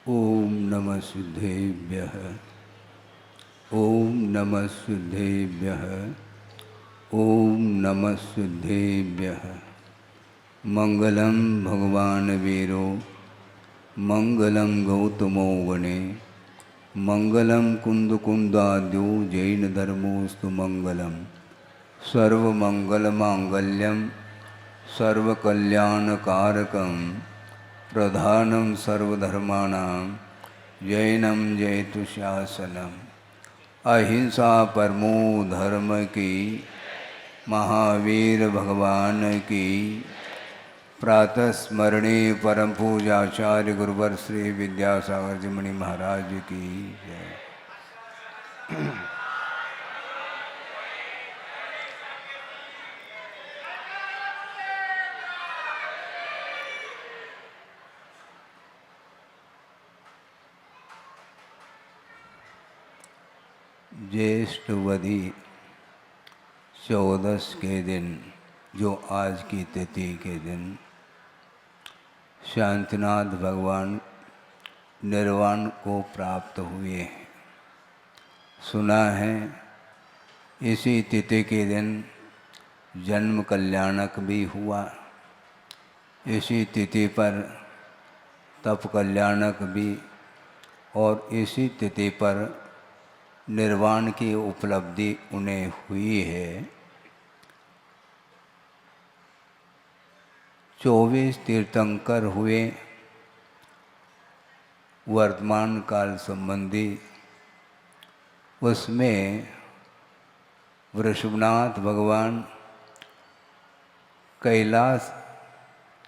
ओम नमः सिद्धेभ्यः। ओम नमः सिद्धेभ्यः। ओम नमः सिद्धेभ्यः। मंगलम भगवान वीरो मंगलम गौतमो वने मंगलम कुंदकुंदाद्यो जैन धर्मोस्तु मंगलम सर्वमंगलमांगल्यम सर्वकल्याणकारकं प्रधानं सर्वधर्माणां जैनम जयतु शासनम। अहिंसा परमो धर्म की, महावीर भगवान की। प्रातः स्मरणे परम पूजाचार्य गुरुवर श्री विद्यासागर जी मुनि महाराज की जय। ज्येष्ठवधी 14 के दिन, जो आज की तिथि के दिन शांतिनाथ भगवान निर्वाण को प्राप्त हुए हैं। सुना है इसी तिथि के दिन जन्म कल्याणक भी हुआ, इसी तिथि पर तप कल्याणक भी, और इसी तिथि पर निर्वाण की उपलब्धि उन्हें हुई है। 24 तीर्थंकर हुए वर्तमान काल संबंधी। उसमें वृषभनाथ भगवान कैलाश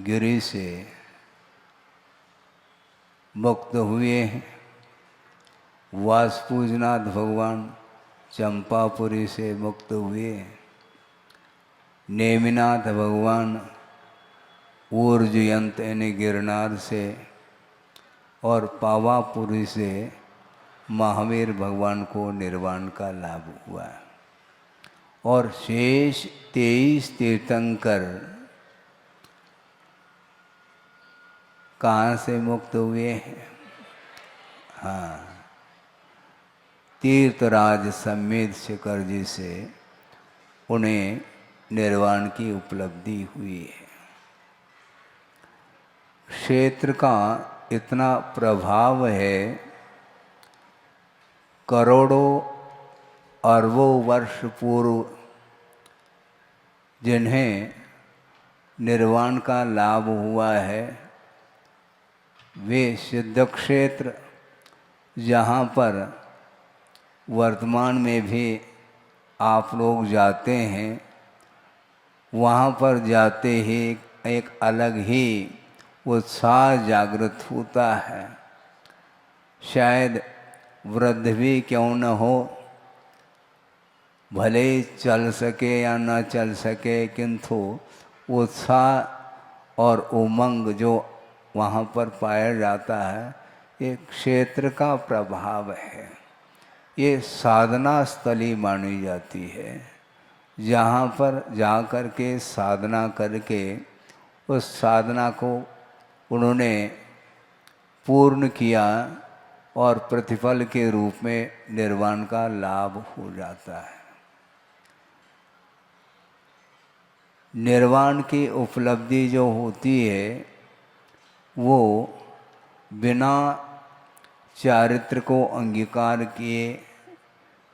गिरी से मुक्त हुए हैं। वासुपूजनाथ भगवान चंपापुरी से मुक्त हुए। नेमिनाथ भगवान ऊर्जयंत यानी गिरनार से, और पावापुरी से महावीर भगवान को निर्वाण का लाभ हुआ। और शेष 23 तीर्थंकर कहाँ से मुक्त हुए हैं? हाँ, तीर्थराज समेत शिखर जी से उन्हें निर्वाण की उपलब्धि हुई है। क्षेत्र का इतना प्रभाव है, करोड़ों अरबों वर्ष पूर्व जिन्हें निर्वाण का लाभ हुआ है, वे सिद्ध क्षेत्र जहाँ पर वर्तमान में भी आप लोग जाते हैं, वहाँ पर जाते ही एक अलग ही उत्साह जागृत होता है। शायद वृद्ध भी क्यों न हो, भले चल सके या न चल सके, किंतु उत्साह और उमंग जो वहाँ पर पाया जाता है, ये क्षेत्र का प्रभाव है। ये साधना स्थली मानी जाती है, जहाँ पर जा कर के साधना करके उस साधना को उन्होंने पूर्ण किया और प्रतिफल के रूप में निर्वाण का लाभ हो जाता है। निर्वाण की उपलब्धि जो होती है, वो बिना चारित्र को अंगीकार किए,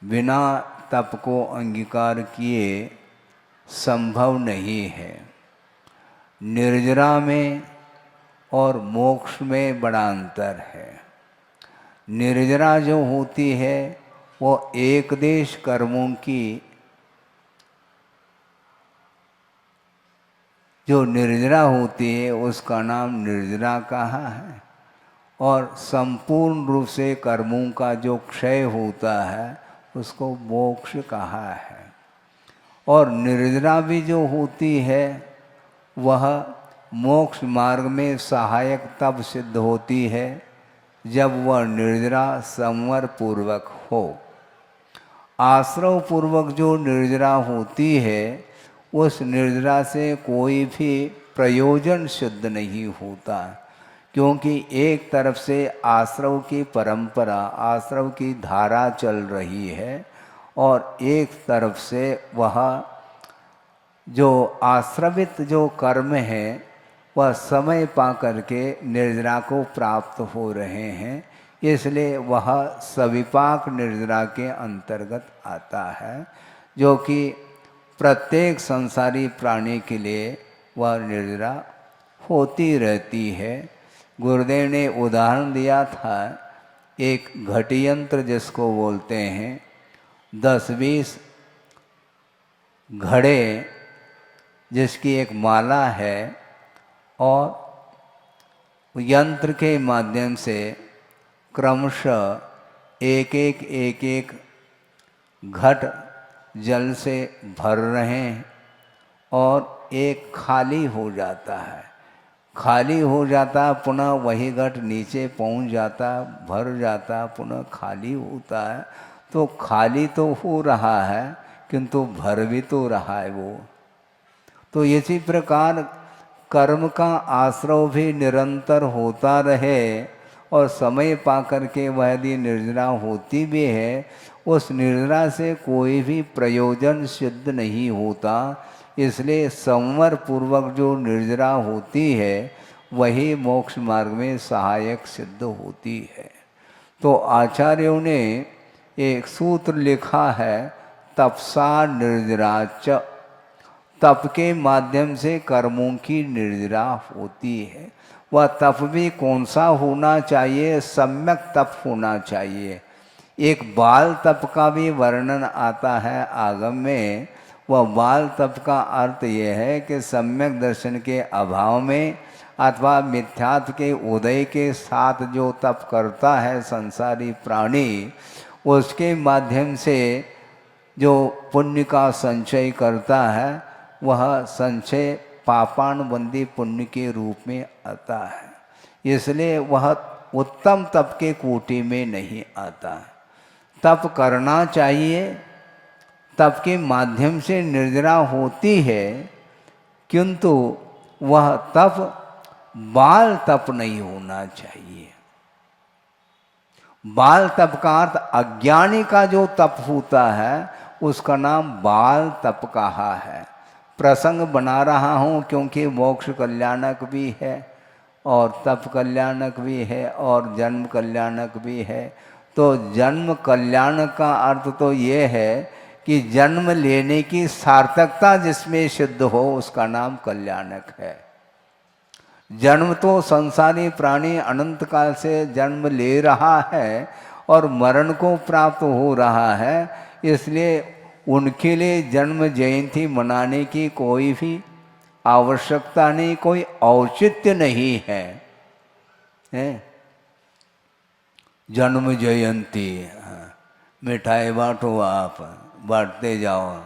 बिना तप को अंगीकार किए संभव नहीं है। निर्जरा में और मोक्ष में बड़ा अंतर है। निर्जरा जो होती है वो एक देश कर्मों की, जो निर्जरा होती है उसका नाम निर्जरा कहा है। और संपूर्ण रूप से कर्मों का जो क्षय होता है उसको मोक्ष कहा है। और निर्जरा भी जो होती है वह मोक्ष मार्ग में सहायक तब सिद्ध होती है जब वह निर्जरा संवर पूर्वक हो। आश्रव पूर्वक जो निर्जरा होती है, उस निर्जरा से कोई भी प्रयोजन सिद्ध नहीं होता, क्योंकि एक तरफ से आश्रव की परंपरा, आश्रव की धारा चल रही है और एक तरफ से वह जो आश्रवित जो कर्म है वह समय पा करके निर्जरा को प्राप्त हो रहे हैं, इसलिए वह सविपाक निर्जरा के अंतर्गत आता है, जो कि प्रत्येक संसारी प्राणी के लिए वह निर्जरा होती रहती है। गुरुदेव ने उदाहरण दिया था, एक घटी यंत्र जिसको बोलते हैं, 10-20 घड़े जिसकी एक माला है और यंत्र के माध्यम से क्रमशः एक एक घट जल से भर रहे हैं और एक खाली हो जाता है, खाली हो जाता, पुनः वही घट नीचे पहुंच जाता, भर जाता, पुनः खाली होता है। तो खाली तो हो रहा है किंतु भर भी तो रहा है वो। तो इसी प्रकार कर्म का आश्रव भी निरंतर होता रहे और समय पा करके वह यदि निर्जरा होती भी है, उस निर्जरा से कोई भी प्रयोजन सिद्ध नहीं होता। इसलिए संवर पूर्वक जो निर्जरा होती है वही मोक्ष मार्ग में सहायक सिद्ध होती है। तो आचार्यों ने एक सूत्र लिखा है, तपसा निर्जराच, तप के माध्यम से कर्मों की निर्जरा होती है। वह तप भी कौन सा होना चाहिए? सम्यक तप होना चाहिए। एक बाल तप का भी वर्णन आता है आगम में। वह बाल तप का अर्थ यह है कि सम्यक दर्शन के अभाव में अथवा मिथ्यात्व के उदय के साथ जो तप करता है संसारी प्राणी, उसके माध्यम से जो पुण्य का संचय करता है वह संचय पापानुबंधी पुण्य के रूप में आता है। इसलिए वह उत्तम तप के कोटि में नहीं आता। तप करना चाहिए, तप के माध्यम से निर्जरा होती है, किंतु वह तप बाल तप नहीं होना चाहिए। बाल तप का अर्थ अज्ञानी का जो तप होता है उसका नाम बाल तप कहा है। प्रसंग बना रहा हूँ क्योंकि मोक्ष कल्याणक भी है और तप कल्याणक भी है और जन्म कल्याणक भी है। तो जन्म कल्याण का अर्थ तो ये है कि जन्म लेने की सार्थकता जिसमें सिद्ध हो उसका नाम कल्याणक है। जन्म तो संसारी प्राणी अनंत काल से जन्म ले रहा है और मरण को प्राप्त हो रहा है, इसलिए उनके लिए जन्म जयंती मनाने की कोई भी आवश्यकता नहीं, कोई औचित्य नहीं है। जन्म जयंती, मिठाई बांटो, आप बांटते जाओ,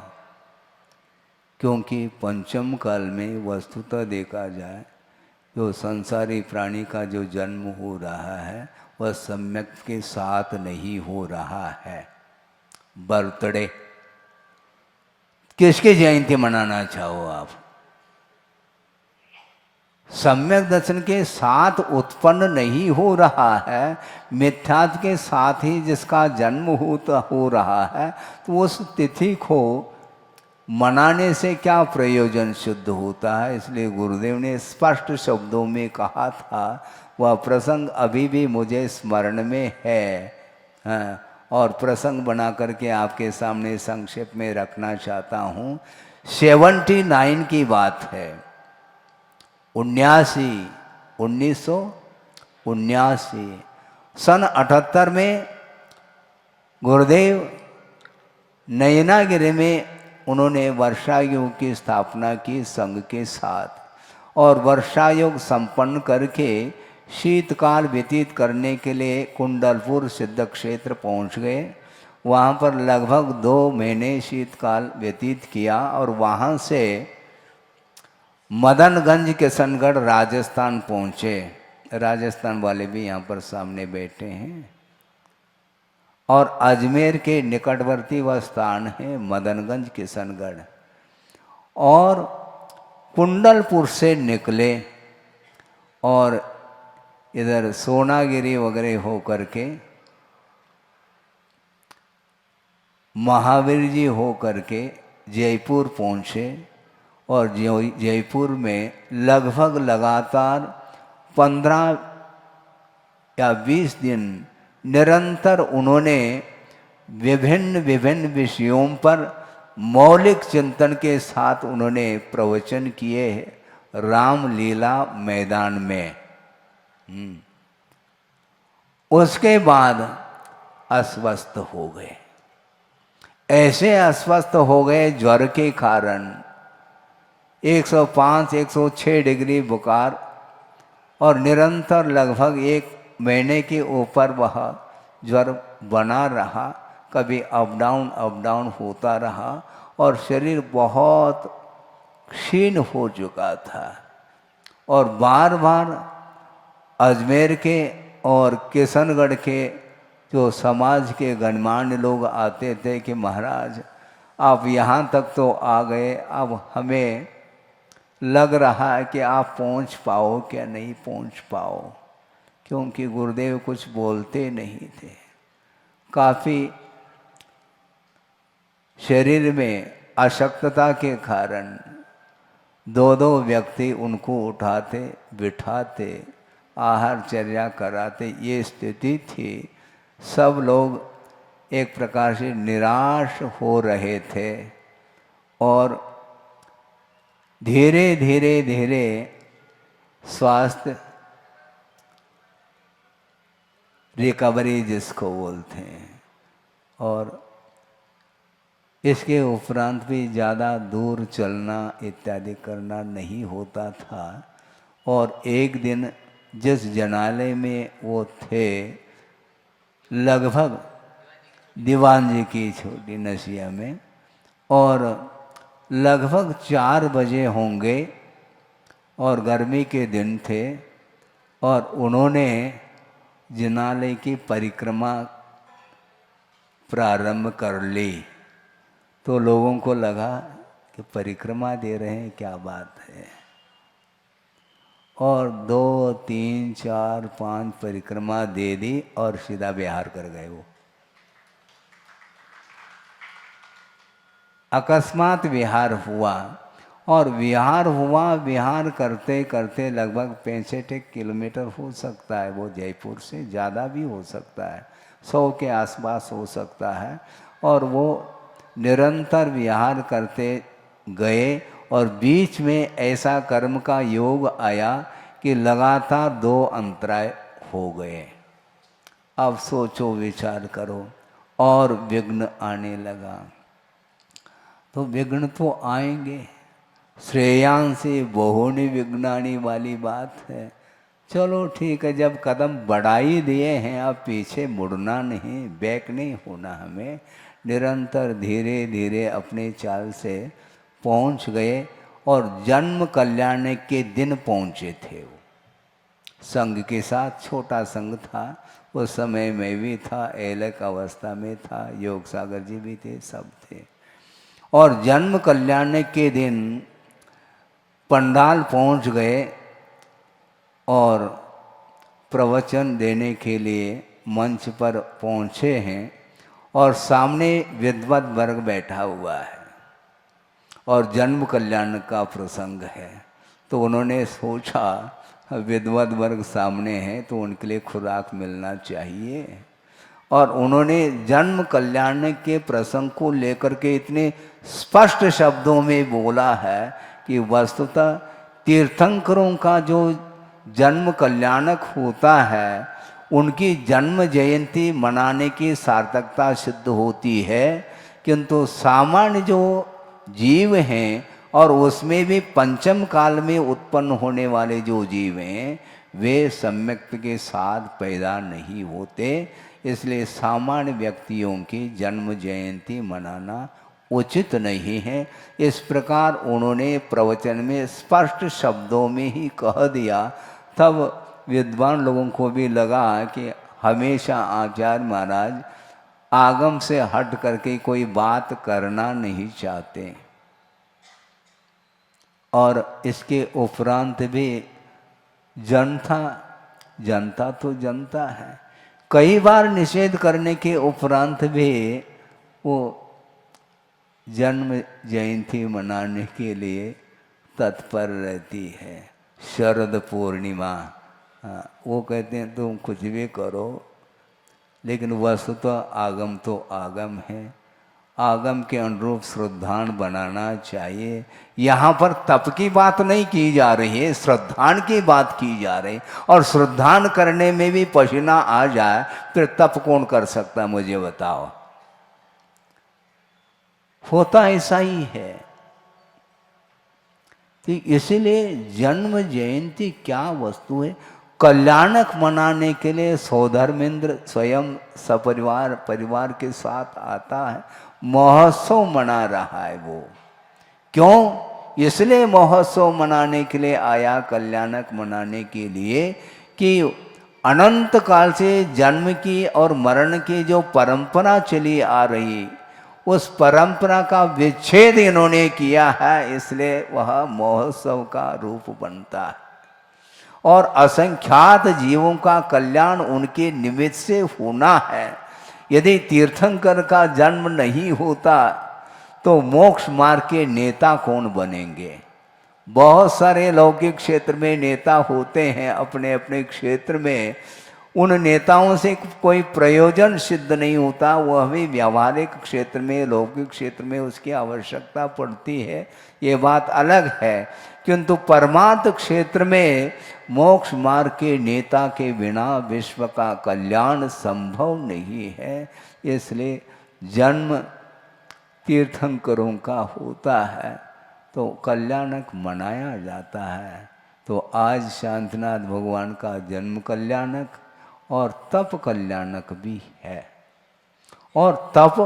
क्योंकि पंचम काल में वस्तुतः देखा जाए जो संसारी प्राणी का जो जन्म हो रहा है वह सम्यक के साथ नहीं हो रहा है। बर्थडे, किसकी जयंती मनाना चाहो आप? सम्यक दर्शन के साथ उत्पन्न नहीं हो रहा है, मिथ्यात्व के साथ ही जिसका जन्म हो रहा है, तो उस तिथि को मनाने से क्या प्रयोजन सिद्ध होता है? इसलिए गुरुदेव ने स्पष्ट शब्दों में कहा था, वह प्रसंग अभी भी मुझे स्मरण में है और प्रसंग बना करके आपके सामने संक्षेप में रखना चाहता हूँ। 79 की बात है, 1979 सन 78 में गुरुदेव नयनागिरी में उन्होंने वर्षा योग की स्थापना की संघ के साथ, और वर्षा योग संपन्न करके शीतकाल व्यतीत करने के लिए कुंडलपुर सिद्ध क्षेत्र पहुँच गए। वहाँ पर लगभग 2 महीने शीतकाल व्यतीत किया और वहाँ से मदनगंज किशनगढ़ राजस्थान पहुँचे। राजस्थान वाले भी यहाँ पर सामने बैठे हैं। और अजमेर के निकटवर्ती वह स्थान है मदनगंज किशनगढ़। और कुंडलपुर से निकले और इधर सोनागिरी वगैरह हो करके महावीर जी हो करके जयपुर पहुँचे और जयपुर में लगभग लगातार 15 या 20 दिन निरंतर उन्होंने विभिन्न विभिन्न विषयों पर मौलिक चिंतन के साथ उन्होंने प्रवचन किए रामलीला मैदान में। उसके बाद अस्वस्थ हो गए, ऐसे अस्वस्थ हो गए ज्वर के कारण, 105 106 डिग्री बुखार और निरंतर लगभग 1 महीने के ऊपर वह ज्वर बना रहा, कभी अप डाउन होता रहा और शरीर बहुत क्षीण हो चुका था। और बार बार अजमेर के और किशनगढ़ के जो समाज के गणमान्य लोग आते थे कि महाराज आप यहाँ तक तो आ गए, अब हमें लग रहा है कि आप पहुँच पाओ क्या नहीं पहुँच पाओ, क्योंकि गुरुदेव कुछ बोलते नहीं थे। काफ़ी शरीर में अशक्तता के कारण 2-2 व्यक्ति उनको उठाते बिठाते आहारचर्या कराते, ये स्थिति थी। सब लोग एक प्रकार से निराश हो रहे थे और धीरे धीरे धीरे स्वास्थ्य रिकवरी जिसको बोलते हैं, और इसके उपरांत भी ज़्यादा दूर चलना इत्यादि करना नहीं होता था। और एक दिन जिस जनालय में वो थे, लगभग दीवान जी की छोटी नसिया में, और लगभग 4 बजे होंगे और गर्मी के दिन थे और उन्होंने जिनालय की परिक्रमा प्रारंभ कर ली। तो लोगों को लगा कि परिक्रमा दे रहे हैं, क्या बात है। और 2 3 4 5 परिक्रमा दे दी और सीधा विहार कर गए। वो अकस्मात विहार हुआ और विहार करते करते लगभग 65 किलोमीटर हो सकता है वो जयपुर से, ज़्यादा भी हो सकता है, 100 के आसपास हो सकता है। और वो निरंतर विहार करते गए और बीच में ऐसा कर्म का योग आया कि लगातार 2 अंतराय हो गए। अब सोचो विचार करो, और विघ्न आने लगा। तो विघ्न तो आएंगे, श्रेयांसी बहुनि विघ्नानि वाली बात है। चलो ठीक है, जब कदम बढ़ा ही दिए हैं, अब पीछे मुड़ना नहीं, बैक नहीं होना हमें। निरंतर धीरे धीरे अपने चाल से पहुंच गए और जन्म कल्याण के दिन पहुंचे थे। वो संघ के साथ, छोटा संघ था उस समय, मैं भी था, एलक अवस्था में था, योग सागर जी भी थे, सब थे। और जन्म कल्याण के दिन पंडाल पहुंच गए और प्रवचन देने के लिए मंच पर पहुंचे हैं और सामने विद्वत वर्ग बैठा हुआ है और जन्म कल्याण का प्रसंग है। तो उन्होंने सोचा विद्वत वर्ग सामने है तो उनके लिए खुराक मिलना चाहिए, और उन्होंने जन्म कल्याण के प्रसंग को लेकर के इतने स्पष्ट शब्दों में बोला है कि वस्तुतः तीर्थंकरों का जो जन्म कल्याणक होता है, उनकी जन्म जयंती मनाने की सार्थकता सिद्ध होती है। किंतु सामान्य जो जीव हैं, और उसमें भी पंचम काल में उत्पन्न होने वाले जो जीव हैं, वे सम्यक्त के साथ पैदा नहीं होते। इसलिए सामान्य व्यक्तियों की जन्म जयंती मनाना उचित नहीं है। इस प्रकार उन्होंने प्रवचन में स्पष्ट शब्दों में ही कह दिया। तब विद्वान लोगों को भी लगा कि हमेशा आचार्य महाराज आगम से हट करके कोई बात करना नहीं चाहते। और इसके उपरांत भी जनता जनता तो जनता है। कई बार निषेध करने के उपरांत भी वो जन्म जयंती मनाने के लिए तत्पर रहती है। शरद पूर्णिमा, वो कहते हैं तुम कुछ भी करो, लेकिन वस्तुतः आगम तो आगम है, आगम के अनुरूप श्रद्धान बनाना चाहिए। यहाँ पर तप की बात नहीं की जा रही है, श्रद्धान की बात की जा रही। और श्रद्धान करने में भी पसीना आ जाए फिर तप कौन कर सकता है, मुझे बताओ। होता ऐसा ही है। तो इसलिए जन्म जयंती क्या वस्तु है? कल्याणक मनाने के लिए सौधर्मेंद्र स्वयं सपरिवार परिवार के साथ आता है, महोत्सव मना रहा है वो। क्यों? इसलिए महोत्सव मनाने के लिए आया, कल्याणक मनाने के लिए, कि अनंत काल से जन्म की और मरण की जो परंपरा चली आ रही, उस परंपरा का विच्छेद इन्होंने किया है, इसलिए वह महोत्सव का रूप बनता है। और असंख्यात जीवों का कल्याण उनके निमित्त से होना है। यदि तीर्थंकर का जन्म नहीं होता तो मोक्ष मार्ग के नेता कौन बनेंगे? बहुत सारे लौकिक क्षेत्र में नेता होते हैं, अपने अपने क्षेत्र में। उन नेताओं से कोई प्रयोजन सिद्ध नहीं होता। वह भी व्यावहारिक क्षेत्र में, लौकिक क्षेत्र में उसकी आवश्यकता पड़ती है, ये बात अलग है। किंतु परमार्थ क्षेत्र में मोक्ष मार्ग के नेता के बिना विश्व का कल्याण संभव नहीं है। इसलिए जन्म तीर्थंकरों का होता है तो कल्याणक मनाया जाता है। तो आज शांतिनाथ भगवान का जन्म कल्याणक और तप कल्याणक भी है। और तप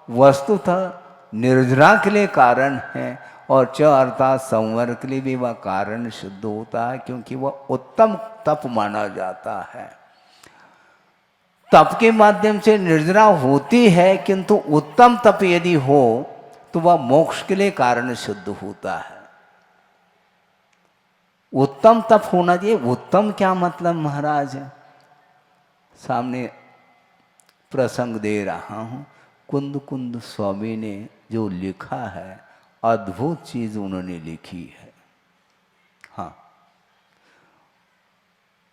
वस्तुतः निर्जरा के लिए कारण है, और च अर्थात संवर के लिए भी वह कारण सिद्ध होता है, क्योंकि वह उत्तम तप माना जाता है। तप के माध्यम से निर्जरा होती है, किंतु उत्तम तप यदि हो तो वह मोक्ष के लिए कारण सिद्ध होता है। उत्तम तप होना चाहिए। उत्तम क्या मतलब महाराज? सामने प्रसंग दे रहा हूं, कुंद कुंद स्वामी ने जो लिखा है, अद्भुत चीज उन्होंने लिखी है। हाँ,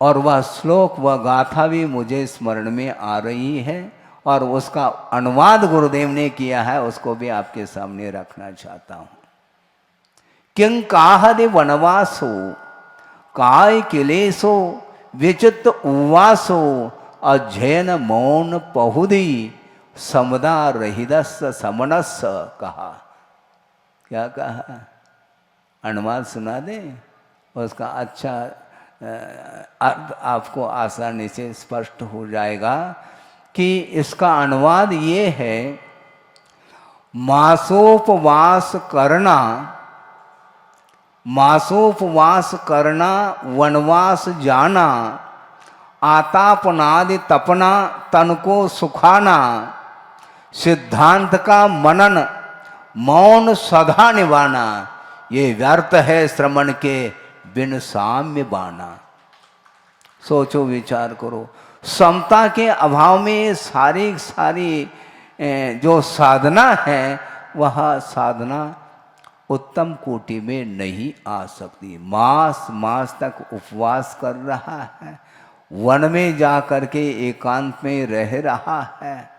और वह श्लोक, वह गाथा भी मुझे स्मरण में आ रही है, और उसका अनुवाद गुरुदेव ने किया है, उसको भी आपके सामने रखना चाहता हूं। किं काहदि वनवासो काय किलेसो विचित उवासो अध्ययन मौन पहुदी समदा रहिदस समनस। कहा, क्या कहा? अनुवाद सुना दे, उसका अच्छा अर्थ आपको आसानी से स्पष्ट हो जाएगा। कि इसका अनुवाद ये है, मासोपवास करना, मासोपवास करना, वनवास जाना, आतापनादि तपना, तन को सुखाना, सिद्धांत का मनन, मौन सदा निभाना, ये व्यर्थ है श्रमण के बिन साम्य बाना। सोचो, विचार करो। समता के अभाव में सारी जो साधना है, वह साधना उत्तम कोटि में नहीं आ सकती। मास तक उपवास कर रहा है, वन में जा कर के एकांत में रह रहा है,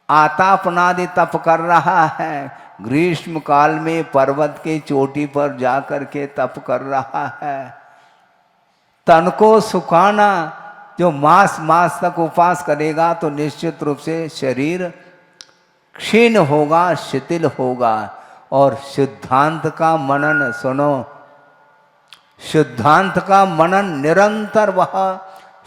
आतापनादि तप कर रहा है, ग्रीष्म काल में पर्वत के चोटी पर जा कर के तप कर रहा है, तन को सुखाना। जो मास तक उपवास करेगा तो निश्चित रूप से शरीर क्षीण होगा, शिथिल होगा। और सिद्धांत का मनन, सुनो, सिद्धांत का मनन, निरंतर वह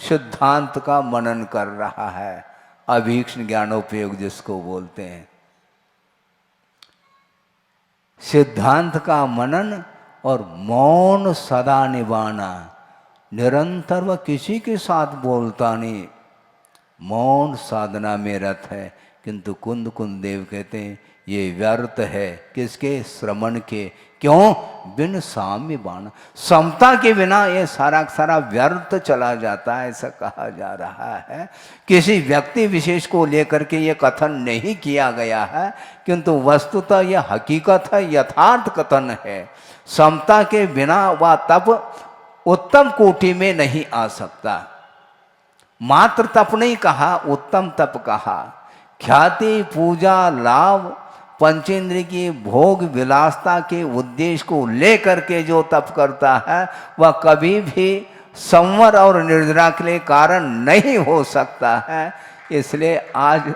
सिद्धांत का मनन कर रहा है, अभीक्ष्ण ज्ञानोपयोग जिसको बोलते हैं। सिद्धांत का मनन और मौन सदा निभाना। निरंतर वह किसी के साथ बोलता नहीं, मौन साधना में रत है। किंतु कुंद देव कहते हैं ये व्यर्थ है। किसके? श्रवण के। क्यों? बिन साम्य बाण, समता के बिना ये सारा सारा व्यर्थ चला जाता है, ऐसा कहा जा रहा है। किसी व्यक्ति विशेष को लेकर के ये कथन नहीं किया गया है, किंतु वस्तुतः यह हकीकत है, यथार्थ कथन है। समता के बिना वह तप उत्तम कोटि में नहीं आ सकता। मात्र तप नहीं कहा, उत्तम तप कहा। ख्याति, पूजा, लाभ, पंचेंद्रिय की भोग विलासता के उद्देश्य को लेकर के जो तप करता है वह कभी भी संवर और निर्जरा के लिए कारण नहीं हो सकता है। इसलिए आज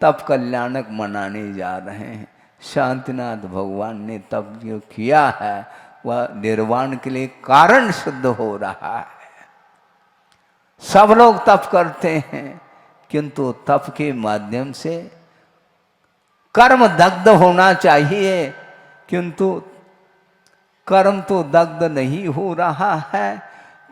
तप कल्याणक मनाने जा रहे हैं। शांतिनाथ भगवान ने तप जो किया है वह निर्वाण के लिए कारण सिद्ध हो रहा है। सब लोग तप करते हैं, किंतु तप के माध्यम से कर्म दग्ध होना चाहिए, किंतु कर्म तो दग्ध नहीं हो रहा है।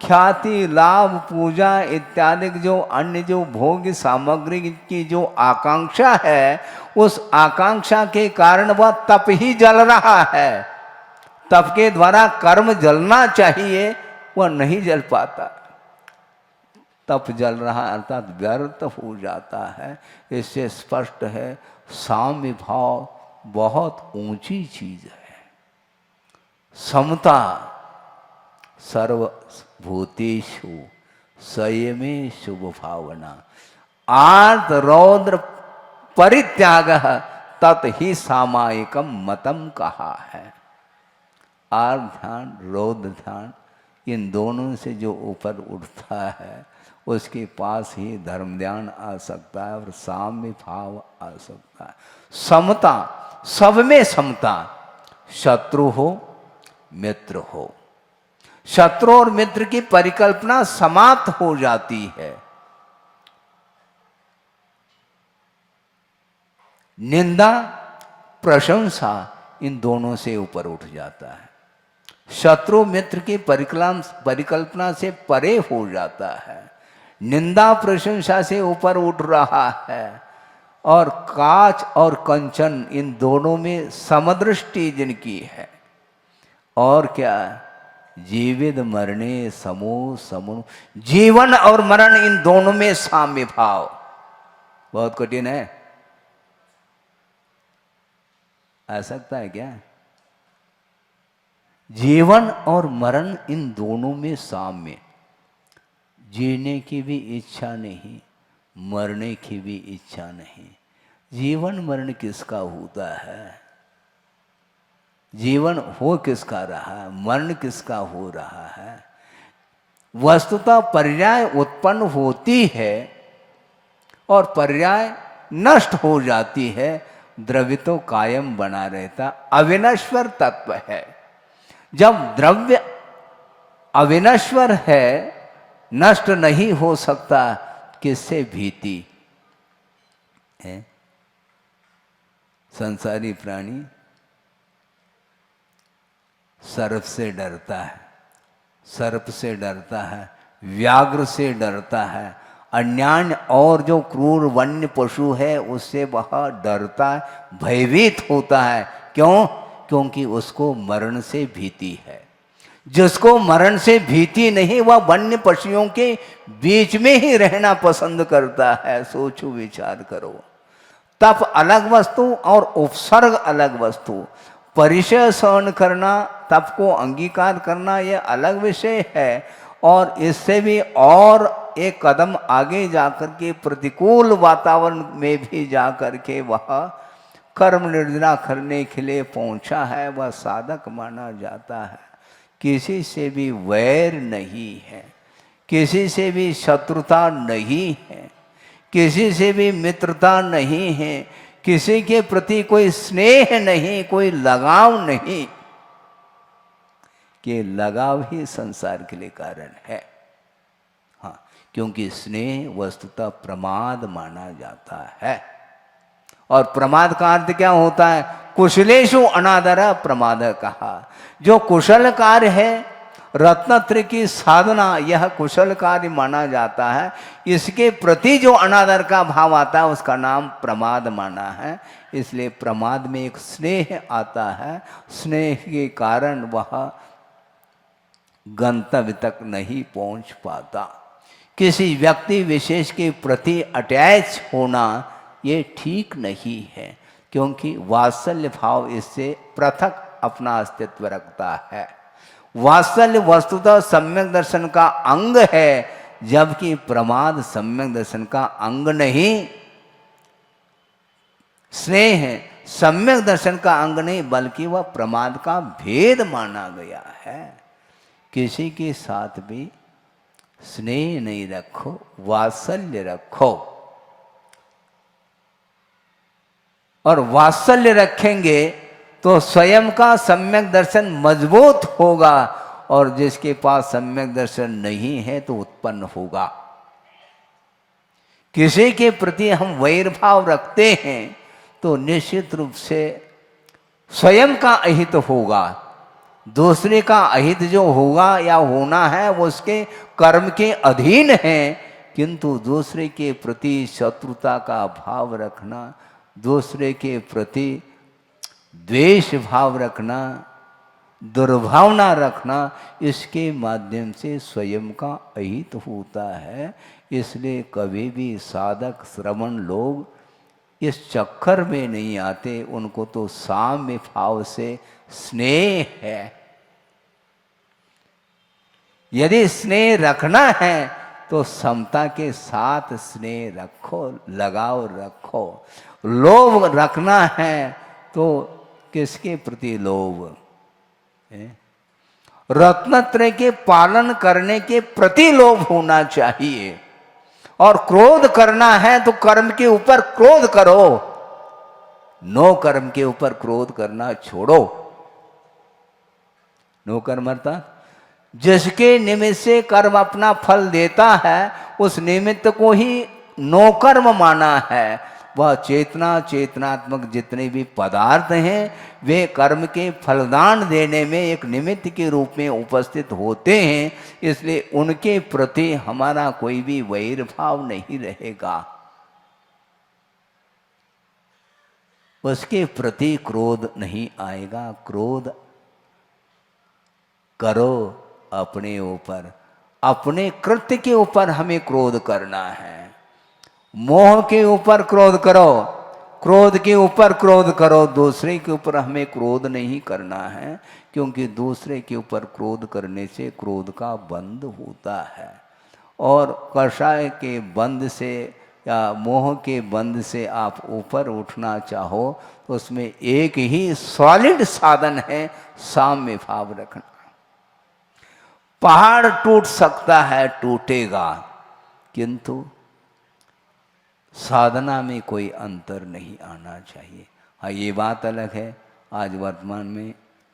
ख्याति, लाभ, पूजा इत्यादि जो अन्य जो भोग सामग्री की जो आकांक्षा है, उस आकांक्षा के कारण वह तप ही जल रहा है। तप के द्वारा कर्म जलना चाहिए, वह नहीं जल पाता। तप जल रहा अर्थात व्यर्थ हो जाता है। इससे स्पष्ट है साम्य भाव बहुत ऊंची चीज है। समता सर्वभूतेषु संयमे शुभ भावना, आर्त रौद्र परित्याग तत् ही सामायिकम मतम कहा है। आर्त ध्यान, रौद्र ध्यान, इन दोनों से जो ऊपर उठता है उसके पास ही धर्म ध्यान आ सकता है और साम्य भाव आ सकता है। समता, सब में समता, शत्रु हो मित्र हो, शत्रु और मित्र की परिकल्पना समाप्त हो जाती है। निंदा, प्रशंसा इन दोनों से ऊपर उठ जाता है। शत्रु मित्र की परिकल्पना से परे हो जाता है। निंदा प्रशंसा से ऊपर उठ रहा है। और काच और कंचन इन दोनों में समदृष्टि जिनकी है, और क्या, जीवित मरने समो समो, जीवन और मरण इन दोनों में साम्य भाव। बहुत कठिन है, आ सकता है क्या? जीवन और मरण इन दोनों में साम्य। जीने की भी इच्छा नहीं, मरने की भी इच्छा नहीं। जीवन मरण किसका होता है? जीवन हो किसका रहा है, मरण किसका हो रहा है? वस्तुतः पर्याय उत्पन्न होती है और पर्याय नष्ट हो जाती है, द्रव्य तो कायम बना रहता, अविनश्वर तत्व है। जब द्रव्य अविनश्वर है, नष्ट नहीं हो सकता, किससे भीति है? संसारी प्राणी सर्प से डरता है, सर्प से डरता है, व्याघ्र से डरता है, अन्यान्य और जो क्रूर वन्य पशु है उससे वह डरता है, भयभीत होता है। क्यों? क्योंकि उसको मरण से भीति है। जिसको मरण से भीति नहीं, वह वन्य पशुओं के बीच में ही रहना पसंद करता है। सोचो, विचार करो। तप अलग वस्तु और उपसर्ग अलग वस्तु। परिचय सहन करना, तप को अंगीकार करना, यह अलग विषय है। और इससे भी और एक कदम आगे जाकर के प्रतिकूल वातावरण में भी जाकर के वह कर्म निर्जरा करने के लिए पहुंचा है, वह साधक माना जाता है। किसी से भी वैर नहीं है, किसी से भी शत्रुता नहीं है, किसी से भी मित्रता नहीं है, किसी के प्रति कोई स्नेह नहीं, कोई लगाव नहीं। कि लगाव ही संसार के लिए कारण है। हाँ, क्योंकि स्नेह वस्तुतः प्रमाद माना जाता है। और प्रमाद का अर्थ क्या होता है? कुशलेषु अनादर प्रमाद कहा। जो कुशल कार्य है रत्नत्रय की साधना यह कुशल कार्य माना जाता है। इसके प्रति जो अनादर का भाव आता है उसका नाम प्रमाद माना है। इसलिए प्रमाद में एक स्नेह आता है, स्नेह के कारण वह गंतव्य तक नहीं पहुंच पाता। किसी व्यक्ति विशेष के प्रति अटैच होना ये ठीक नहीं है, क्योंकि वात्सल्य भाव इससे पृथक अपना अस्तित्व रखता है। वात्सल्य वस्तुतः सम्यक दर्शन का अंग है, जबकि प्रमाद सम्यक दर्शन का अंग नहीं। स्नेह सम्यक दर्शन का अंग नहीं, बल्कि वह प्रमाद का भेद माना गया है। किसी के साथ भी स्नेह नहीं रखो, वात्सल्य रखो। और वात्सल्य रखेंगे तो स्वयं का सम्यक दर्शन मजबूत होगा, और जिसके पास सम्यक दर्शन नहीं है तो उत्पन्न होगा। किसी के प्रति हम वैर भाव रखते हैं तो निश्चित रूप से स्वयं का अहित होगा। दूसरे का अहित जो होगा या होना है वो उसके कर्म के अधीन है, किंतु दूसरे के प्रति शत्रुता का भाव रखना, दूसरे के प्रति द्वेष भाव रखना, दुर्भावना रखना, इसके माध्यम से स्वयं का अहित होता है। इसलिए कभी भी साधक श्रवण लोग इस चक्कर में नहीं आते। उनको तो साम्य भाव से स्नेह है। यदि स्नेह रखना है तो समता के साथ स्नेह रखो, लगाव रखो। लोभ रखना है तो किसके प्रति लोभ? रत्नत्रय के पालन करने के प्रति लोभ होना चाहिए। और क्रोध करना है तो कर्म के ऊपर क्रोध करो, नो कर्म के ऊपर क्रोध करना छोड़ो। नो कर्म अर्थात जिसके निमित्त से कर्म अपना फल देता है उस निमित्त को ही नो कर्म माना है। वह चेतना, चेतनात्मक जितने भी पदार्थ हैं वे कर्म के फलदान देने में एक निमित्त के रूप में उपस्थित होते हैं। इसलिए उनके प्रति हमारा कोई भी वैर भाव नहीं रहेगा। उसके प्रति क्रोध नहीं आएगा। क्रोध करो अपने ऊपर, अपने कृत्य के ऊपर हमें क्रोध करना है। मोह के ऊपर क्रोध करो, क्रोध के ऊपर क्रोध करो। दूसरे के ऊपर हमें क्रोध नहीं करना है, क्योंकि दूसरे के ऊपर क्रोध करने से क्रोध का बंध होता है। और कषाय के बंध से या मोह के बंध से आप ऊपर उठना चाहो तो उसमें एक ही सॉलिड साधन है, साम्य भाव रखना। पहाड़ टूट सकता है, टूटेगा, किंतु साधना में कोई अंतर नहीं आना चाहिए। हाँ, ये बात अलग है, आज वर्तमान में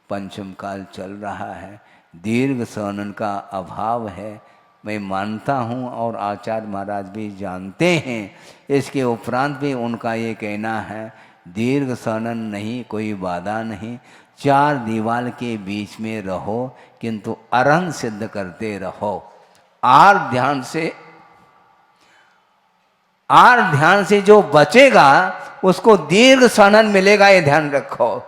पंचम काल चल रहा है, दीर्घ सहनन का अभाव है, मैं मानता हूँ और आचार्य महाराज भी जानते हैं। इसके उपरांत भी उनका ये कहना है दीर्घ सहनन नहीं, कोई बाधा नहीं, चार दीवार के बीच में रहो किंतु अरहंत सिद्ध करते रहो। आर ध्यान से जो बचेगा उसको दीर्घ सहनन मिलेगा, ये ध्यान रखो।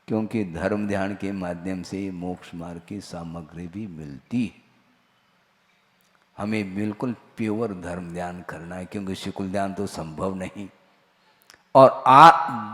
क्योंकि धर्म ध्यान के माध्यम से मोक्ष मार्ग की सामग्री भी मिलती है। हमें बिल्कुल प्योर धर्म ध्यान करना है, क्योंकि शिकुल ध्यान तो संभव नहीं। और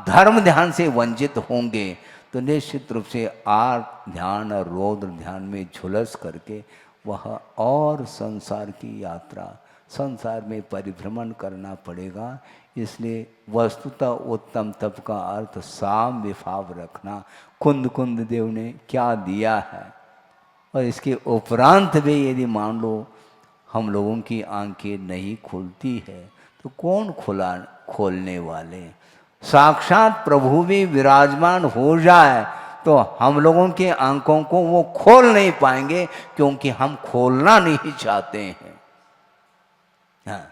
धर्म ध्यान से वंचित होंगे तो निश्चित रूप से आर्त ध्यान और रौद्र ध्यान में झुलस करके वह और संसार की यात्रा, संसार में परिभ्रमण करना पड़ेगा। इसलिए वस्तुतः उत्तम तप का अर्थ साम्य भाव रखना। कुंद देव ने क्या दिया है, और इसके उपरांत भी यदि मान लो हम लोगों की आंखें नहीं खुलती है तो कौन खोलने वाले? साक्षात प्रभु भी विराजमान हो जाए तो हम लोगों के आंखों को वो खोल नहीं पाएंगे, क्योंकि हम खोलना नहीं चाहते हैं। हाँ,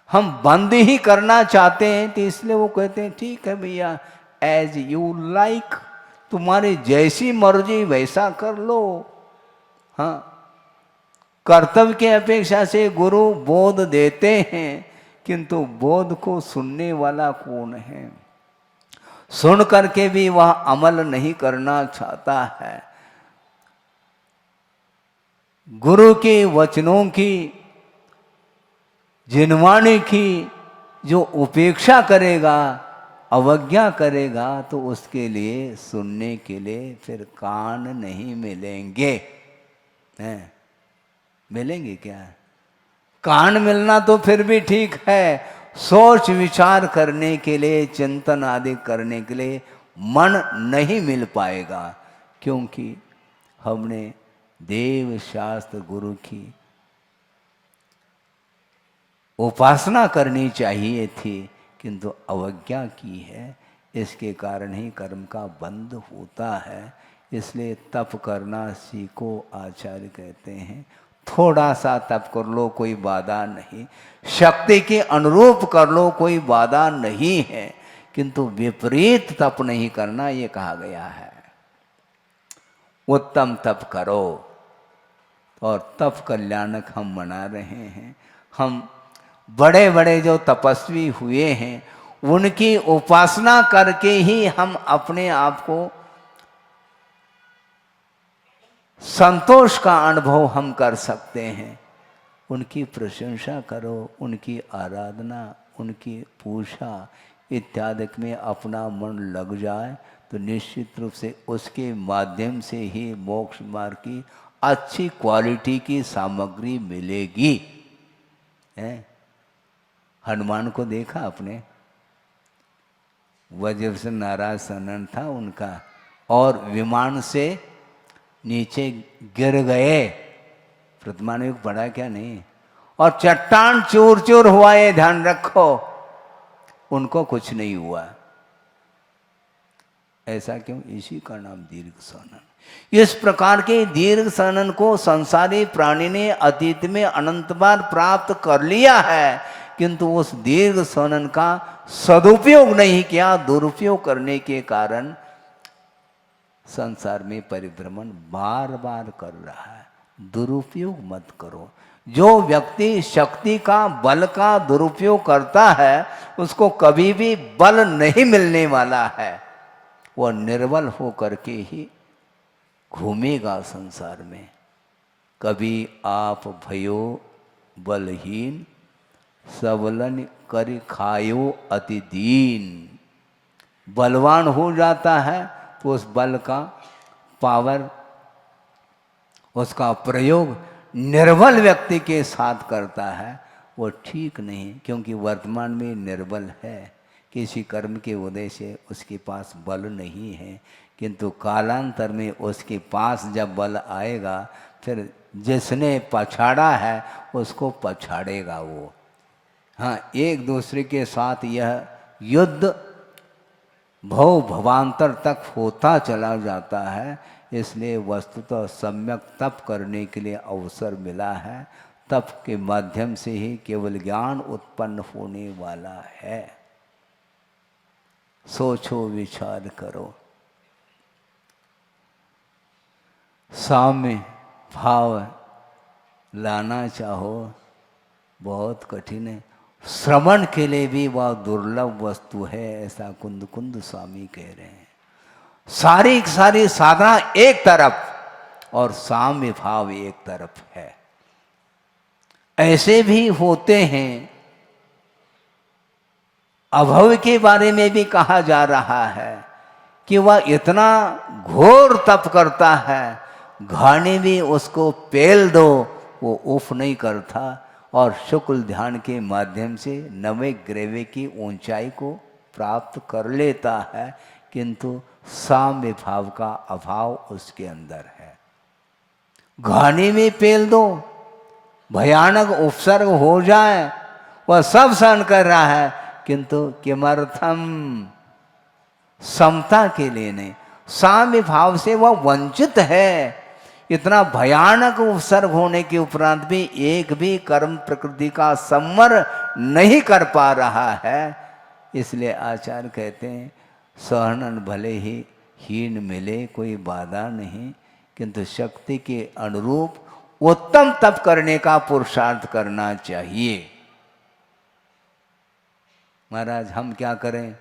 हम बंद ही करना चाहते हैं। तो इसलिए वो कहते हैं ठीक है भैया, एज यू लाइक, तुम्हारी जैसी मर्जी वैसा कर लो। हाँ, कर्तव्य के अपेक्षा से गुरु बोध देते हैं, किंतु बोध को सुनने वाला कौन है? सुन करके भी वह अमल नहीं करना चाहता है। गुरु के वचनों की, जिनवाणी की जो उपेक्षा करेगा, अवज्ञा करेगा, तो उसके लिए सुनने के लिए फिर कान नहीं मिलेंगे। हैं? मिलेंगे क्या? कान मिलना तो फिर भी ठीक है, सोच विचार करने के लिए, चिंतन आदि करने के लिए मन नहीं मिल पाएगा, क्योंकि हमने देव शास्त्र गुरु की उपासना करनी चाहिए थी, किंतु अवज्ञा की है। इसके कारण ही कर्म का बंध होता है। इसलिए तप करना सीखो, आचार्य कहते हैं। थोड़ा सा तप कर लो, कोई बाधा नहीं। शक्ति के अनुरूप कर लो, कोई बाधा नहीं है, किंतु विपरीत तप नहीं करना, ये कहा गया है। उत्तम तप करो, और तप कल्याणक हम मना रहे हैं। हम बड़े बड़े जो तपस्वी हुए हैं, उनकी उपासना करके ही हम अपने आप को संतोष का अनुभव हम कर सकते हैं। उनकी प्रशंसा करो, उनकी आराधना, उनकी पूजा इत्यादि में अपना मन लग जाए, तो निश्चित रूप से उसके माध्यम से ही मोक्ष मार्ग की अच्छी क्वालिटी की सामग्री मिलेगी। है? हनुमान को देखा आपने? वज्र से नाराज सनन था उनका, और विमान से नीचे गिर गए। प्रतिमानुयुग पड़ा क्या? नहीं। और चट्टान चूर चूर हुआ, ये ध्यान रखो, उनको कुछ नहीं हुआ। ऐसा क्यों? इसी का नाम दीर्घ सनन। इस प्रकार के दीर्घ सनन को संसारी प्राणी ने अतीत में अनंत बार प्राप्त कर लिया है, किंतु उस दीर्घ सनन का सदुपयोग नहीं किया। दुरुपयोग करने के कारण संसार में परिभ्रमण बार बार कर रहा है। दुरुपयोग मत करो। जो व्यक्ति शक्ति का, बल का दुरुपयोग करता है, उसको कभी भी बल नहीं मिलने वाला है। वह निर्बल हो करके ही घूमेगा संसार में। कभी आप भयो बलहीन, सबलन कर खायो अति दीन। बलवान हो जाता है तो उस बल का पावर, उसका प्रयोग निर्बल व्यक्ति के साथ करता है, वो ठीक नहीं। क्योंकि वर्तमान में निर्बल है, किसी कर्म के वजह से उसके पास बल नहीं है, किंतु कालांतर में उसके पास जब बल आएगा, फिर जिसने पछाड़ा है उसको पछाड़ेगा वो। हाँ, एक दूसरे के साथ यह युद्ध भव भवांतर तक होता चला जाता है। इसलिए वस्तुतः सम्यक तप करने के लिए अवसर मिला है। तप के माध्यम से ही केवल ज्ञान उत्पन्न होने वाला है। सोचो, विचार करो। साम्य भाव लाना चाहो, बहुत कठिन है। श्रवण के लिए भी वह दुर्लभ वस्तु है, ऐसा कुंद कुंद स्वामी कह रहे हैं। सारी सारी साधना एक तरफ और साम्य भाव एक तरफ है। ऐसे भी होते हैं। अभव के बारे में भी कहा जा रहा है कि वह इतना घोर तप करता है, घानी भी उसको पेल दो वो उफ नहीं करता, और शुक्ल ध्यान के माध्यम से नवे ग्रेवे की ऊंचाई को प्राप्त कर लेता है, किंतु साम्य भाव का अभाव उसके अंदर है। घानी में पेल दो, भयानक उपसर्ग हो जाए, वह सब सहन कर रहा है, किंतु किमर्थम? समता के लिए नहीं, साम्य भाव से वह वंचित है। इतना भयानक उपसर्ग होने के उपरांत भी एक भी कर्म प्रकृति का सम्मर नहीं कर पा रहा है। इसलिए आचार्य कहते हैं, सहनन भले ही हीन मिले कोई बाधा नहीं, किंतु शक्ति के अनुरूप उत्तम तप करने का पुरुषार्थ करना चाहिए। महाराज हम क्या करें?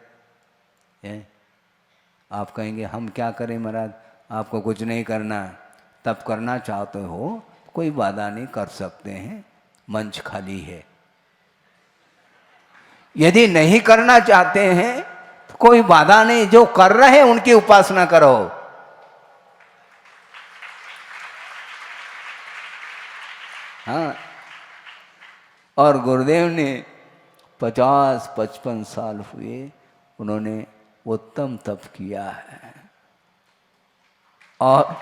आप कहेंगे हम क्या करें महाराज, आपको कुछ नहीं करना, तप करना चाहते हो कोई बाधा नहीं, कर सकते हैं, मंच खाली है। यदि नहीं करना चाहते हैं तो कोई बाधा नहीं, जो कर रहे हैं उनकी उपासना करो। हाँ, और गुरुदेव ने 50-55 साल हुए, उन्होंने उत्तम तप किया है, और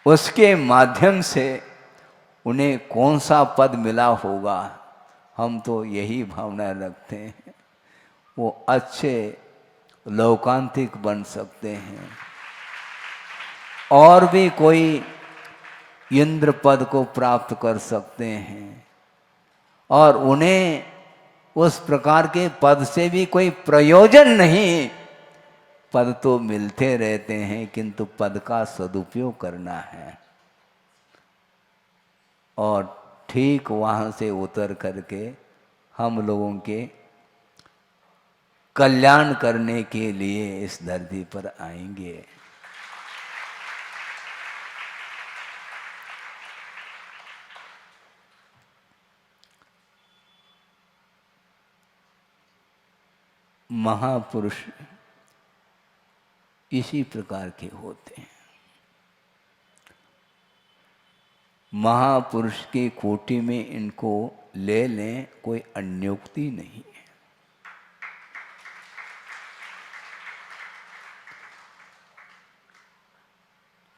उसके माध्यम से उन्हें कौन सा पद मिला होगा, हम तो यही भावना रखते हैं, वो अच्छे लोकांतिक बन सकते हैं, और भी कोई इंद्र पद को प्राप्त कर सकते हैं, और उन्हें उस प्रकार के पद से भी कोई प्रयोजन नहीं। पद तो मिलते रहते हैं, किंतु पद का सदुपयोग करना है, और ठीक वहाँ से उतर करके हम लोगों के कल्याण करने के लिए इस धरती पर आएंगे। महापुरुष इसी प्रकार के होते हैं। महापुरुष की कोटि में इनको ले लें, कोई अन्योक्ति नहीं है।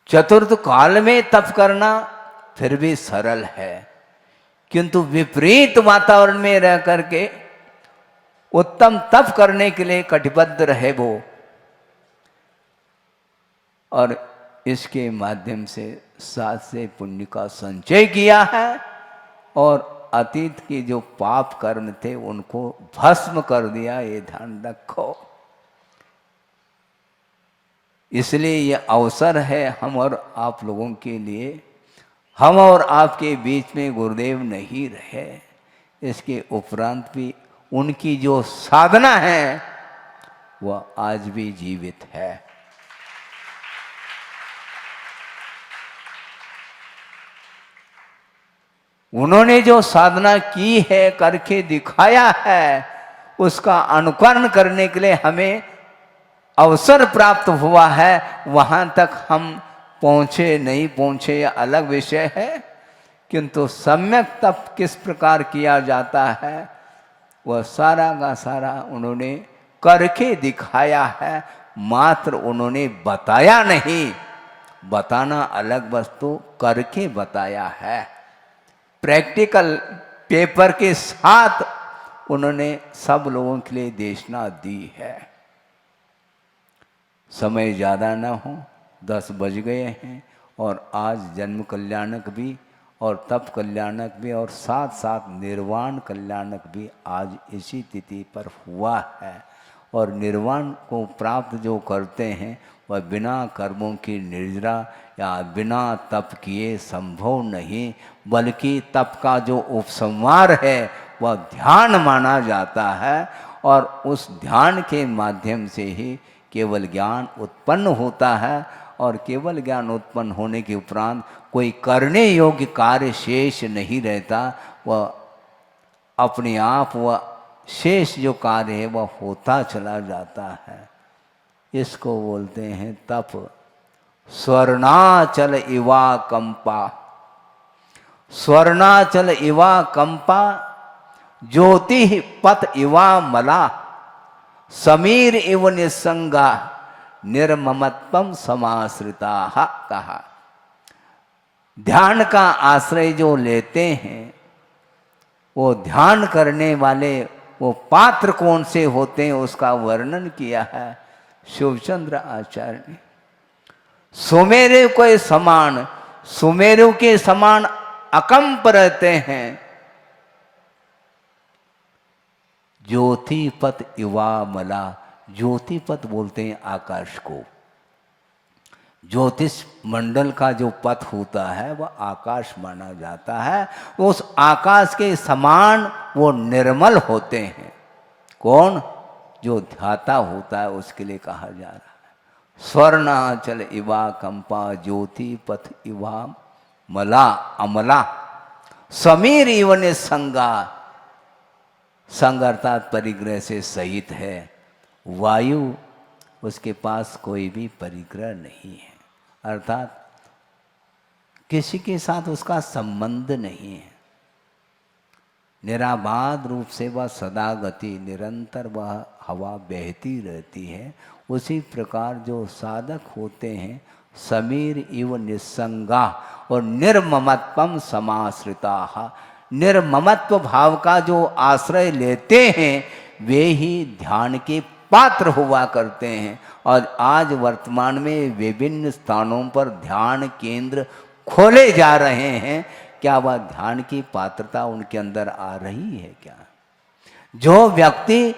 चतुर्थ काल में तप करना फिर भी सरल है, किंतु विपरीत वातावरण में रह करके उत्तम तप करने के लिए कटिबद्ध रहे वो, और इसके माध्यम से साथ से पुण्य का संचय किया है, और अतीत के जो पाप कर्म थे उनको भस्म कर दिया, ये ध्यान रखो। इसलिए ये अवसर है हम और आप लोगों के लिए, हम और आपके बीच में गुरुदेव नहीं रहे, इसके उपरांत भी उनकी जो साधना है वह आज भी जीवित है। उन्होंने जो साधना की है, करके दिखाया है, उसका अनुकरण करने के लिए हमें अवसर प्राप्त हुआ है। वहाँ तक हम पहुँचे नहीं पहुँचे यह अलग विषय है, किंतु सम्यक तप किस प्रकार किया जाता है वह सारा का सारा उन्होंने करके दिखाया है, मात्र उन्होंने बताया नहीं। बताना अलग वस्तु, करके बताया है। प्रैक्टिकल पेपर के साथ उन्होंने सब लोगों के लिए देशना दी है। समय ज़्यादा ना हो, 10 बज गए हैं, और आज जन्म कल्याणक भी और तप कल्याणक भी और साथ साथ निर्वाण कल्याणक भी आज इसी तिथि पर हुआ है। और निर्वाण को प्राप्त जो करते हैं वह बिना कर्मों की निर्जरा या बिना तप किए संभव नहीं, बल्कि तप का जो उपसंहार है वह ध्यान माना जाता है, और उस ध्यान के माध्यम से ही केवल ज्ञान उत्पन्न होता है। और केवल ज्ञान उत्पन्न होने के उपरांत कोई करने योग्य कार्य शेष नहीं रहता, वह अपने आप वह शेष जो कार्य है वह होता चला जाता है। इसको बोलते हैं तप। स्वर्णाचल इवा कंपा, स्वर्णाचल इवा कंपा, ज्योति पत इवा मला, समीर इव निसंगा, निर्ममत्वम समाश्रिता कहा। ध्यान का आश्रय जो लेते हैं वो ध्यान करने वाले वो पात्र कौन से होते हैं उसका वर्णन किया है शिवचंद्र आचार्य ने। सुमेरु के समान, सुमेरु के समान अकंप रहते हैं, ज्योतिपत इवा मला, ज्योतिपथ बोलते हैं आकाश को। ज्योतिष मंडल का जो पथ होता है वह आकाश माना जाता है। उस आकाश के समान वो निर्मल होते हैं। कौन? जो ध्याता होता है उसके लिए कहा जा रहा है। स्वर्णाचल इवा कंपा ज्योति पथ इवा मला अमला समीर इव निसंगा। संग अर्थात परिग्रह से सहित है। वायु उसके पास कोई भी परिग्रह नहीं है, अर्थात किसी के साथ उसका संबंध नहीं है। निराबाध रूप से वह सदा गति, निरंतर वह हवा बहती रहती है। उसी प्रकार जो साधक होते हैं समीर इव निसंगा और निर्ममत्वम समाश्रिता, निर्ममत्व भाव का जो आश्रय लेते हैं वे ही ध्यान के पात्र हुआ करते हैं। और आज वर्तमान में विभिन्न स्थानों पर ध्यान केंद्र खोले जा रहे हैं। क्या वह ध्यान की पात्रता उनके अंदर आ रही है क्या? जो व्यक्ति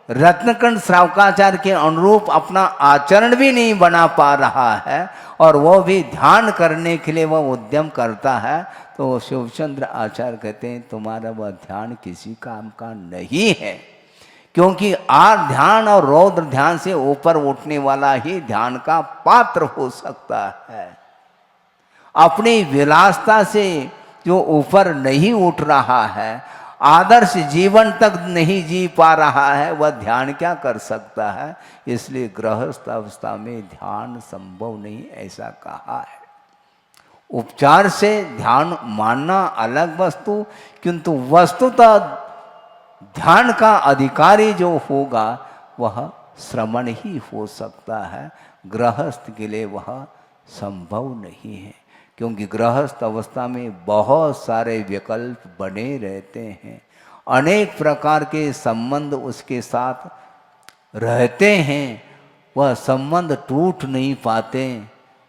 रत्नकंठ श्रावकाचार्य के अनुरूप अपना आचरण भी नहीं बना पा रहा है और वो भी ध्यान करने के लिए वह उद्यम करता है, तो शिवचंद्र आचार्य कहते हैं तुम्हारा वह ध्यान किसी काम का नहीं है। क्योंकि आर्य ध्यान और रौद्र ध्यान से ऊपर उठने वाला ही ध्यान का पात्र हो सकता है। अपनी विलासता से जो ऊपर नहीं उठ रहा है, आदर्श जीवन तक नहीं जी पा रहा है, वह ध्यान क्या कर सकता है? इसलिए गृहस्थ अवस्था में ध्यान संभव नहीं, ऐसा कहा है। उपचार से ध्यान मानना अलग वस्तु, किंतु वस्तुतः ध्यान का अधिकारी जो होगा वह श्रवण ही हो सकता है। गृहस्थ के लिए वह संभव नहीं है, क्योंकि गृहस्थ अवस्था में बहुत सारे विकल्प बने रहते हैं, अनेक प्रकार के संबंध उसके साथ रहते हैं, वह संबंध टूट नहीं पाते।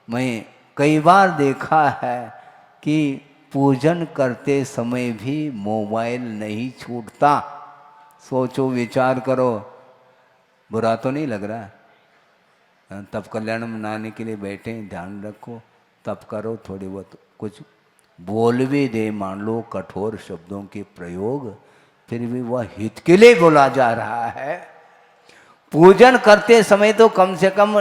मैं कई बार देखा है कि पूजन करते समय भी मोबाइल नहीं छूटता। सोचो, विचार करो, बुरा तो नहीं लग रहा? तब कल्याण मनाने के लिए बैठे, ध्यान रखो, तब करो, थोड़ी बहुत कुछ बोल भी दे, मान लो कठोर शब्दों के प्रयोग, फिर भी वह हित के लिए बोला जा रहा है। पूजन करते समय तो कम से कम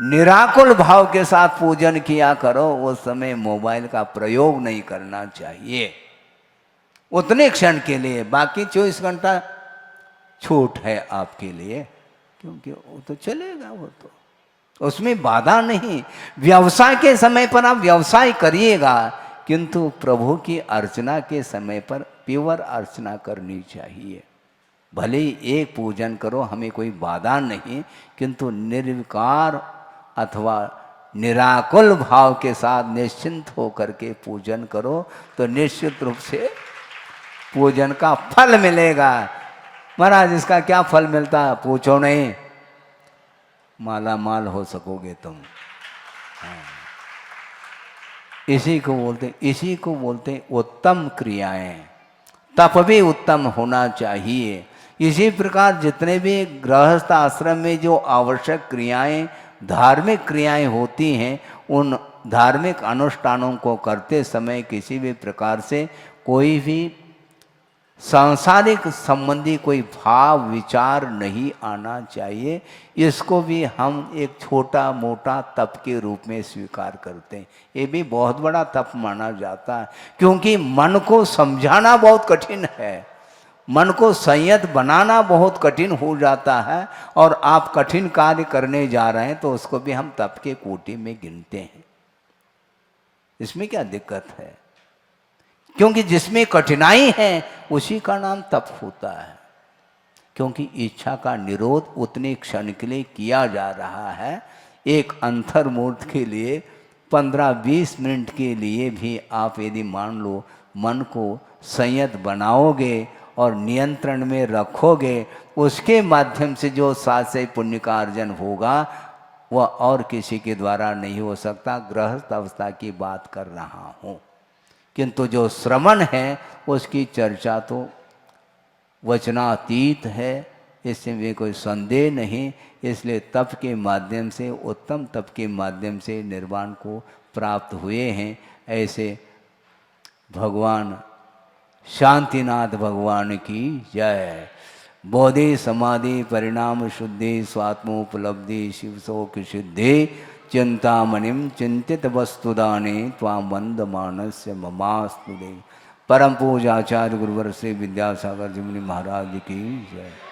निराकुल भाव के साथ पूजन किया करो, उस समय मोबाइल का प्रयोग नहीं करना चाहिए, उतने क्षण के लिए। बाकी 24 घंटा छूट है आपके लिए, क्योंकि वो तो चलेगा, वो तो उसमें बाधा नहीं। व्यवसाय के समय पर आप व्यवसाय करिएगा, किंतु प्रभु की अर्चना के समय पर प्योर अर्चना करनी चाहिए। भले ही एक पूजन करो, हमें कोई बाधा नहीं, किंतु निर्विकार अथवा निराकुल भाव के साथ निश्चिंत होकर के पूजन करो, तो निश्चित रूप से पूजन का फल मिलेगा। महाराज इसका क्या फल मिलता है? पूछो नहीं, माला माल हो सकोगे तुम। हाँ। इसी को बोलते उत्तम क्रियाएं। तप भी उत्तम होना चाहिए। इसी प्रकार जितने भी गृहस्थ आश्रम में जो आवश्यक क्रियाएं, धार्मिक क्रियाएं होती हैं, उन धार्मिक अनुष्ठानों को करते समय किसी भी प्रकार से कोई भी सांसारिक संबंधी कोई भाव विचार नहीं आना चाहिए। इसको भी हम एक छोटा मोटा तप के रूप में स्वीकार करते हैं। ये भी बहुत बड़ा तप माना जाता है, क्योंकि मन को समझाना बहुत कठिन है, मन को संयत बनाना बहुत कठिन हो जाता है। और आप कठिन कार्य करने जा रहे हैं तो उसको भी हम तप के कोटि में गिनते हैं। इसमें क्या दिक्कत है? क्योंकि जिसमें कठिनाई है उसी का नाम तप होता है। क्योंकि इच्छा का निरोध उतने क्षण के लिए किया जा रहा है। एक अंतर्मुहूर्त के लिए 15-20 मिनट के लिए भी आप यदि मान लो मन को संयत बनाओगे और नियंत्रण में रखोगे, उसके माध्यम से जो सात्विक पुण्य का अर्जन होगा वह और किसी के द्वारा नहीं हो सकता। गृहस्थ अवस्था की बात कर रहा हूँ, किंतु जो श्रवण है उसकी चर्चा तो वचनातीत है, इसमें कोई संदेह नहीं। इसलिए तप के माध्यम से, उत्तम तप के माध्यम से निर्वाण को प्राप्त हुए हैं। ऐसे भगवान शांतिनाथ भगवान की जय। बोधि समाधि परिणाम शुद्धि स्वात्मोपलब्धि शिवशोक सिद्धि चिंतामणिम चिंतित वस्तुदाने त्वां वंद मानस्य ममास्तुदे। परम पूज्य आचार्य गुरुवर श्री विद्यासागर जी मुनि महाराज की जय।